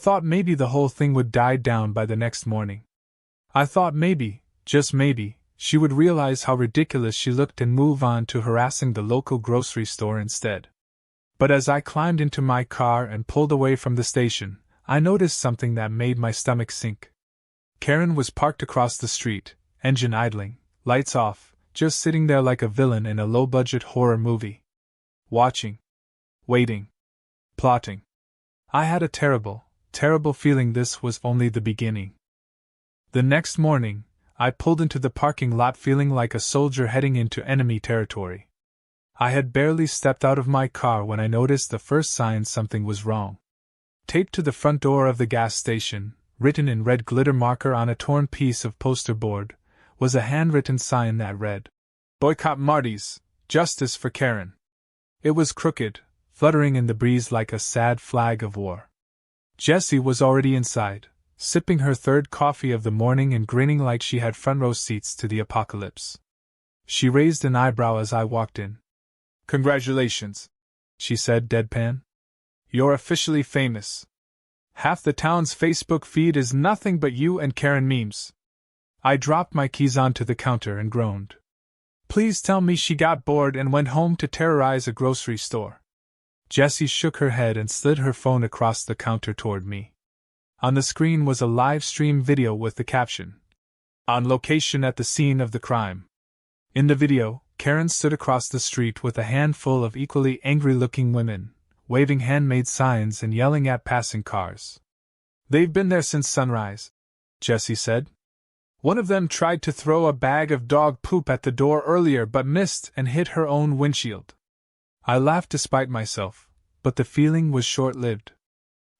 Thought maybe the whole thing would die down by the next morning. I thought maybe, just maybe, she would realize how ridiculous she looked and move on to harassing the local grocery store instead. But as I climbed into my car and pulled away from the station, I noticed something that made my stomach sink. Karen was parked across the street, engine idling, lights off, just sitting there like a villain in a low-budget horror movie. Watching. Waiting. Plotting. I had a terrible feeling this was only the beginning. The next morning, I pulled into the parking lot feeling like a soldier heading into enemy territory. I had barely stepped out of my car when I noticed the first sign something was wrong. Taped to the front door of the gas station, written in red glitter marker on a torn piece of poster board, was a handwritten sign that read, "Boycott Marty's, Justice for Karen." It was crooked, fluttering in the breeze like a sad flag of war. Jessie was already inside, sipping her third coffee of the morning and grinning like she had front-row seats to the apocalypse. She raised an eyebrow as I walked in. "Congratulations," she said deadpan. "You're officially famous. Half the town's Facebook feed is nothing but you and Karen memes." I dropped my keys onto the counter and groaned. Please tell me she got bored and went home to terrorize a grocery store. Jessie shook her head and slid her phone across the counter toward me. On the screen was a live stream video with the caption, "On location at the scene of the crime." In the video, Karen stood across the street with a handful of equally angry-looking women, waving handmade signs and yelling at passing cars. "They've been there since sunrise," Jessie said. "One of them tried to throw a bag of dog poop at the door earlier but missed and hit her own windshield." I laughed despite myself, but the feeling was short-lived.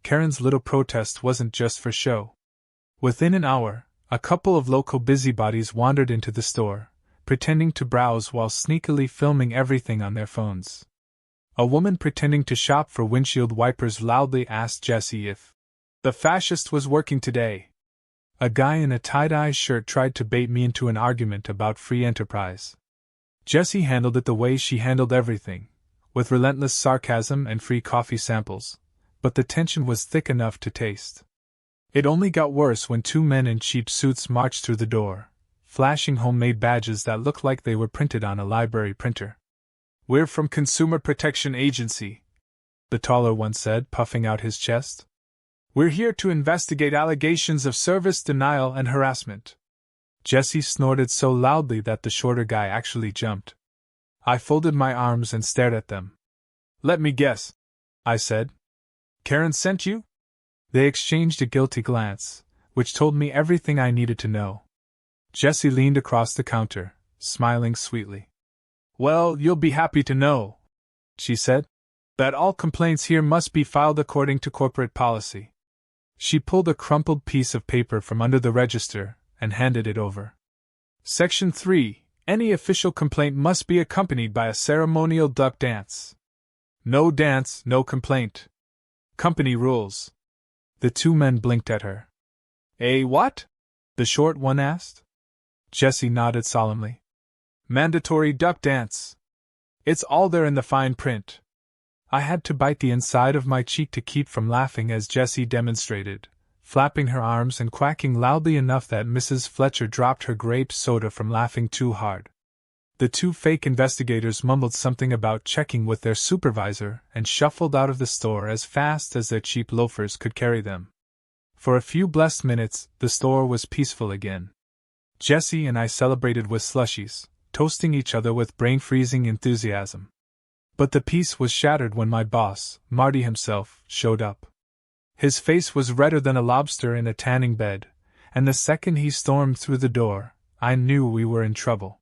Karen's little protest wasn't just for show. Within an hour, a couple of local busybodies wandered into the store, pretending to browse while sneakily filming everything on their phones. A woman pretending to shop for windshield wipers loudly asked Jessie if the fascist was working today. A guy in a tie-dye shirt tried to bait me into an argument about free enterprise. Jessie handled it the way she handled everything, with relentless sarcasm and free coffee samples, but the tension was thick enough to taste. It only got worse when two men in cheap suits marched through the door, flashing homemade badges that looked like they were printed on a library printer. "We're from Consumer Protection Agency," the taller one said, puffing out his chest. "We're here to investigate allegations of service denial and harassment." Jessie snorted so loudly that the shorter guy actually jumped. I folded my arms and stared at them. "Let me guess," I said. "Karen sent you?" They exchanged a guilty glance, which told me everything I needed to know. Jessie leaned across the counter, smiling sweetly. "Well, you'll be happy to know," she said, "that all complaints here must be filed according to corporate policy." She pulled a crumpled piece of paper from under the register and handed it over. "Section 3. Any official complaint must be accompanied by a ceremonial duck dance. No dance, no complaint. Company rules." The two men blinked at her. "Eh, what?" the short one asked. Jessie nodded solemnly. "Mandatory duck dance. It's all there in the fine print." I had to bite the inside of my cheek to keep from laughing as Jessie demonstrated, flapping her arms and quacking loudly enough that Mrs. Fletcher dropped her grape soda from laughing too hard. The two fake investigators mumbled something about checking with their supervisor and shuffled out of the store as fast as their cheap loafers could carry them. For a few blessed minutes, the store was peaceful again. Jessie and I celebrated with slushies, toasting each other with brain-freezing enthusiasm. But the peace was shattered when my boss, Marty himself, showed up. His face was redder than a lobster in a tanning bed, and the second he stormed through the door, I knew we were in trouble.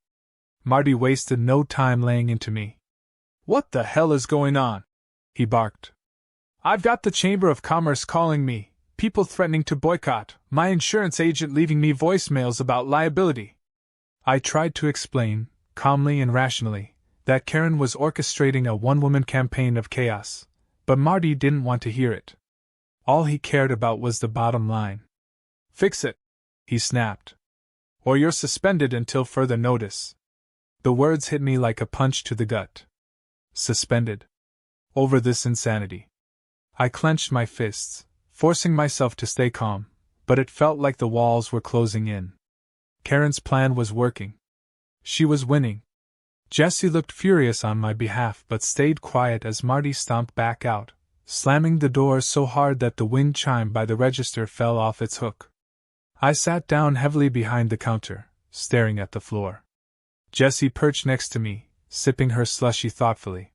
Marty wasted no time laying into me. "What the hell is going on?" he barked. "I've got the Chamber of Commerce calling me, people threatening to boycott, my insurance agent leaving me voicemails about liability." I tried to explain, calmly and rationally, that Karen was orchestrating a one-woman campaign of chaos, but Marty didn't want to hear it. All he cared about was the bottom line. "Fix it," he snapped. "Or you're suspended until further notice." The words hit me like a punch to the gut. Suspended. Over this insanity. I clenched my fists, forcing myself to stay calm, but it felt like the walls were closing in. Karen's plan was working. She was winning. Jessie looked furious on my behalf but stayed quiet as Marty stomped back out, slamming the door so hard that the wind chime by the register fell off its hook. I sat down heavily behind the counter, staring at the floor. Jessie perched next to me, sipping her slushy thoughtfully.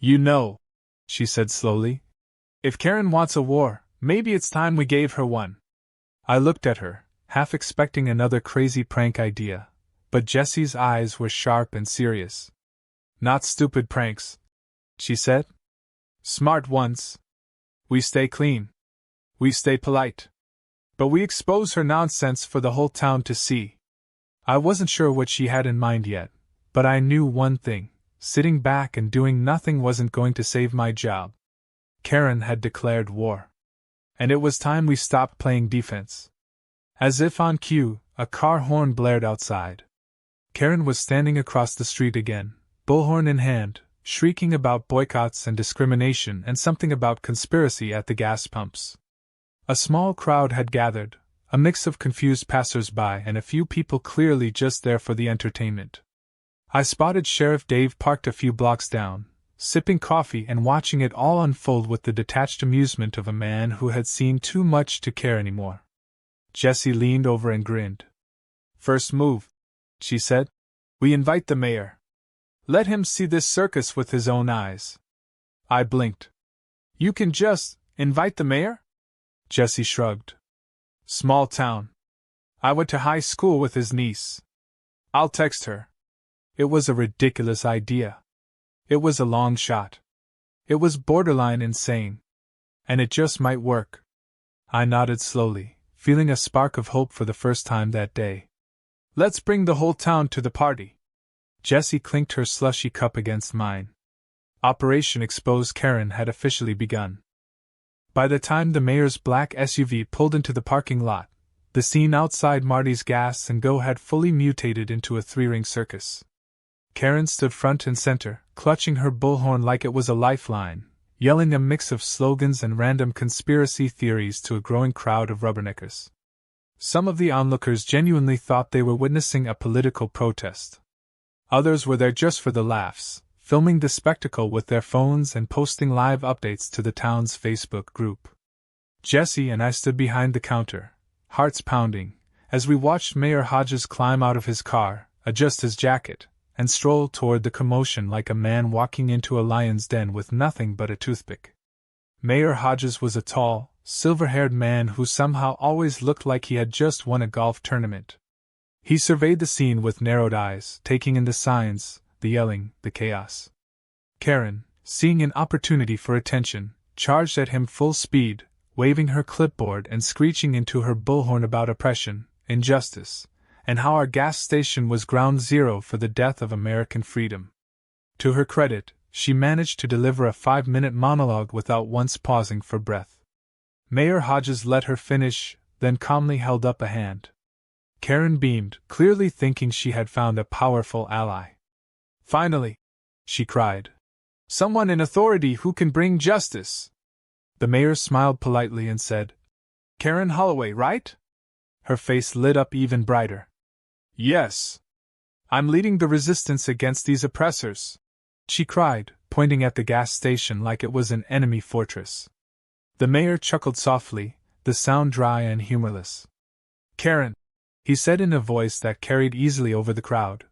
"You know," she said slowly, "if Karen wants a war, maybe it's time we gave her one." I looked at her, half expecting another crazy prank idea, but Jessie's eyes were sharp and serious. "Not stupid pranks," she said. "Smart ones. We stay clean. We stay polite. But we expose her nonsense for the whole town to see." I wasn't sure what she had in mind yet, but I knew one thing: sitting back and doing nothing wasn't going to save my job. Karen had declared war. And it was time we stopped playing defense. As if on cue, a car horn blared outside. Karen was standing across the street again, bullhorn in hand, shrieking about boycotts and discrimination and something about conspiracy at the gas pumps. A small crowd had gathered, a mix of confused passers-by and a few people clearly just there for the entertainment. I spotted Sheriff Dave parked a few blocks down, sipping coffee and watching it all unfold with the detached amusement of a man who had seen too much to care anymore. Jessie leaned over and grinned. "First move," she said. "We invite the mayor. Let him see this circus with his own eyes." I blinked. "You can just invite the mayor?" Jessie shrugged. "Small town. I went to high school with his niece. I'll text her." It was a ridiculous idea. It was a long shot. It was borderline insane. And it just might work. I nodded slowly, feeling a spark of hope for the first time that day. "Let's bring the whole town to the party." Jessie clinked her slushy cup against mine. Operation Expose Karen had officially begun. By the time the mayor's black SUV pulled into the parking lot, the scene outside Marty's Gas and Go had fully mutated into a three-ring circus. Karen stood front and center, clutching her bullhorn like it was a lifeline, yelling a mix of slogans and random conspiracy theories to a growing crowd of rubberneckers. Some of the onlookers genuinely thought they were witnessing a political protest. Others were there just for the laughs, filming the spectacle with their phones and posting live updates to the town's Facebook group. Jessie and I stood behind the counter, hearts pounding, as we watched Mayor Hodges climb out of his car, adjust his jacket, and stroll toward the commotion like a man walking into a lion's den with nothing but a toothpick. Mayor Hodges was a tall, silver-haired man who somehow always looked like he had just won a golf tournament. He surveyed the scene with narrowed eyes, taking in the signs, the yelling, the chaos. Karen, seeing an opportunity for attention, charged at him full speed, waving her clipboard and screeching into her bullhorn about oppression, injustice, and how our gas station was ground zero for the death of American freedom. To her credit, she managed to deliver a 5-minute monologue without once pausing for breath. Mayor Hodges let her finish, then calmly held up a hand. Karen beamed, clearly thinking she had found a powerful ally. "Finally!" she cried. "Someone in authority who can bring justice!" The mayor smiled politely and said, "Karen Holloway, right?" Her face lit up even brighter. "Yes. I'm leading the resistance against these oppressors," she cried, pointing at the gas station like it was an enemy fortress. The mayor chuckled softly, the sound dry and humorless. "Karen," he said in a voice that carried easily over the crowd,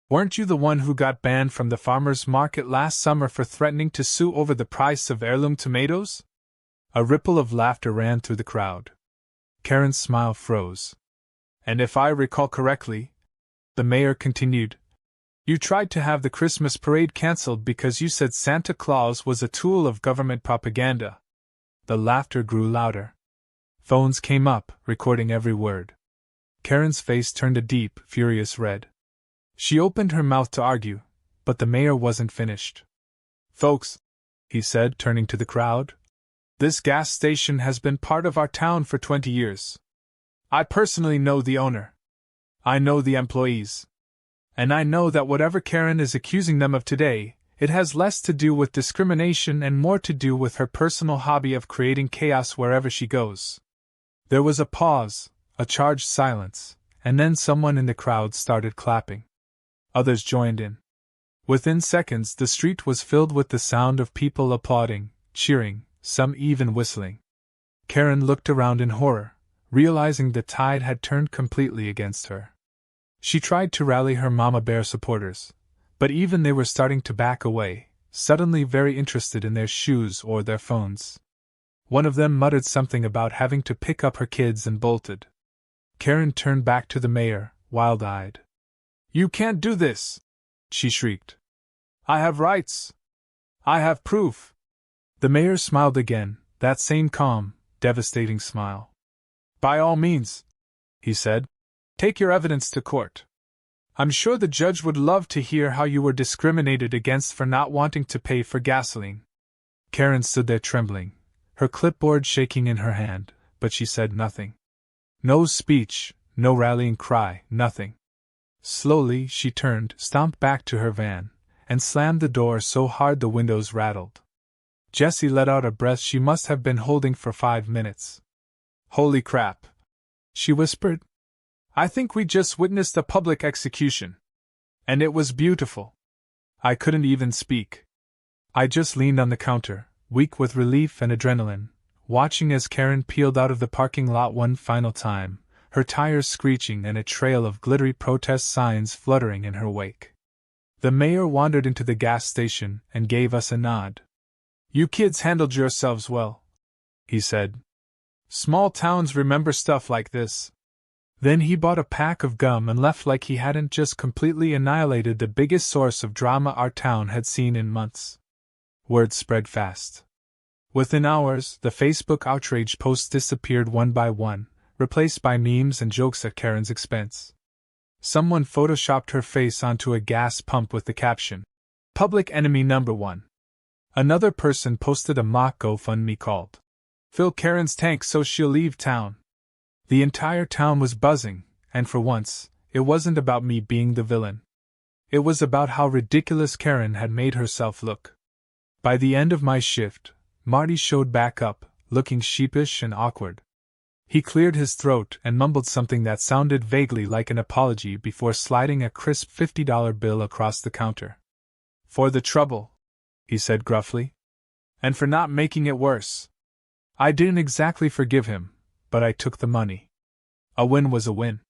"weren't you the one who got banned from the farmer's market last summer for threatening to sue over the price of heirloom tomatoes?" A ripple of laughter ran through the crowd. Karen's smile froze. "And if I recall correctly," the mayor continued, "you tried to have the Christmas parade cancelled because you said Santa Claus was a tool of government propaganda." The laughter grew louder. Phones came up, recording every word. Karen's face turned a deep, furious red. She opened her mouth to argue, but the mayor wasn't finished. "Folks," he said, turning to the crowd, "this gas station has been part of our town for 20 years. I personally know the owner. I know the employees. And I know that whatever Karen is accusing them of today, It has less to do with discrimination and more to do with her personal hobby of creating chaos wherever she goes. There was a pause, a charged silence, and then someone in the crowd started clapping. Others joined in. Within seconds, the street was filled with the sound of people applauding, cheering, some even whistling. Karen looked around in horror, realizing the tide had turned completely against her. She tried to rally her Mama Bear supporters, but even they were starting to back away, suddenly very interested in their shoes or their phones. One of them muttered something about having to pick up her kids and bolted. Karen turned back to the mayor, wild-eyed. "You can't do this!" she shrieked. "I have rights! I have proof!" The mayor smiled again, that same calm, devastating smile. "By all means," he said, "take your evidence to court. I'm sure the judge would love to hear how you were discriminated against for not wanting to pay for gasoline." Karen stood there trembling, her clipboard shaking in her hand, but she said nothing. No speech, no rallying cry, nothing. Slowly she turned, stomped back to her van, and slammed the door so hard the windows rattled. Jessie let out a breath she must have been holding for 5 minutes. "Holy crap," she whispered. "I think we just witnessed a public execution. And it was beautiful." I couldn't even speak. I just leaned on the counter, weak with relief and adrenaline, watching as Karen peeled out of the parking lot one final time, her tires screeching and a trail of glittery protest signs fluttering in her wake. The mayor wandered into the gas station and gave us a nod. "You kids handled yourselves well," he said. "Small towns remember stuff like this." Then he bought a pack of gum and left like he hadn't just completely annihilated the biggest source of drama our town had seen in months. Word spread fast. Within hours, the Facebook outrage posts disappeared one by one, replaced by memes and jokes at Karen's expense. Someone photoshopped her face onto a gas pump with the caption, "Public Enemy Number 1." Another person posted a mock GoFundMe called, "Fill Karen's tank so she'll leave town." The entire town was buzzing, and for once, it wasn't about me being the villain. It was about how ridiculous Karen had made herself look. By the end of my shift, Marty showed back up, looking sheepish and awkward. He cleared his throat and mumbled something that sounded vaguely like an apology before sliding a crisp $50 bill across the counter. "For the trouble," he said gruffly. "And for not making it worse." I didn't exactly forgive him, but I took the money. A win was a win.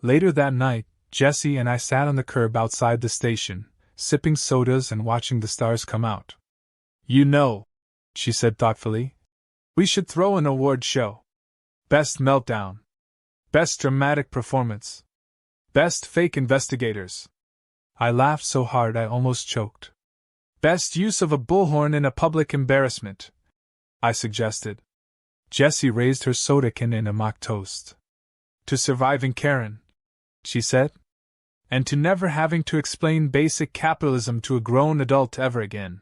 Later that night, Jessie and I sat on the curb outside the station, sipping sodas and watching the stars come out. "You know," she said thoughtfully, "we should throw an award show. Best meltdown. Best dramatic performance. Best fake investigators." I laughed so hard I almost choked. "Best use of a bullhorn in a public embarrassment," I suggested. Jessie raised her soda can in a mock toast. "To surviving Karen," she said. "And to never having to explain basic capitalism to a grown adult ever again."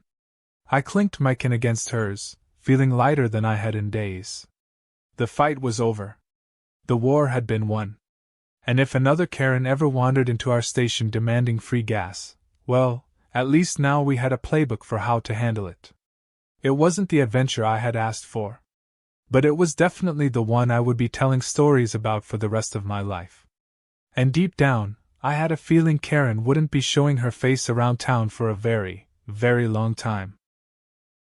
I clinked my can against hers, feeling lighter than I had in days. The fight was over. The war had been won. And if another Karen ever wandered into our station demanding free gas, well, at least now we had a playbook for how to handle it. It wasn't the adventure I had asked for. But it was definitely the one I would be telling stories about for the rest of my life. And deep down, I had a feeling Karen wouldn't be showing her face around town for a very, very long time.